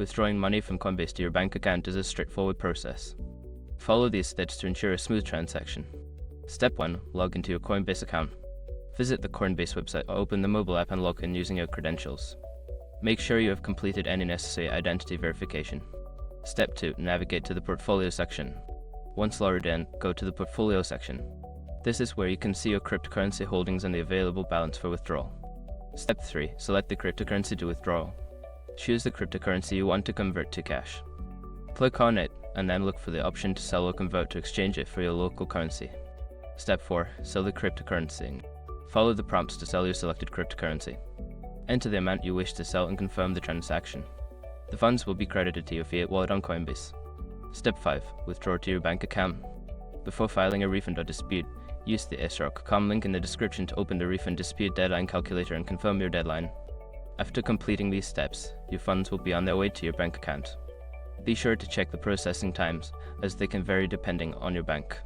Withdrawing money from Coinbase to your bank account is a straightforward process. Follow these steps to ensure a smooth transaction. Step 1. Log into your Coinbase account. Visit the Coinbase website or open the mobile app and log in using your credentials. Make sure you have completed any necessary identity verification. Step 2. Navigate to the Portfolio section. Once logged in, go to the Portfolio section. This is where you can see your cryptocurrency holdings and the available balance for withdrawal. Step 3. Select the cryptocurrency to withdraw. Choose the cryptocurrency you want to convert to cash. Click on it, and then look for the option to sell or convert to exchange it for your local currency. Step 4. Sell the cryptocurrency. Follow the prompts to sell your selected cryptocurrency. Enter the amount you wish to sell and confirm the transaction. The funds will be credited to your fiat wallet on Coinbase. Step 5. Withdraw to your bank account. Before filing a refund or dispute, use the s.com link in the description to open the refund dispute deadline calculator and confirm your deadline. After completing these steps, your funds will be on their way to your bank account. Be sure to check the processing times, as they can vary depending on your bank.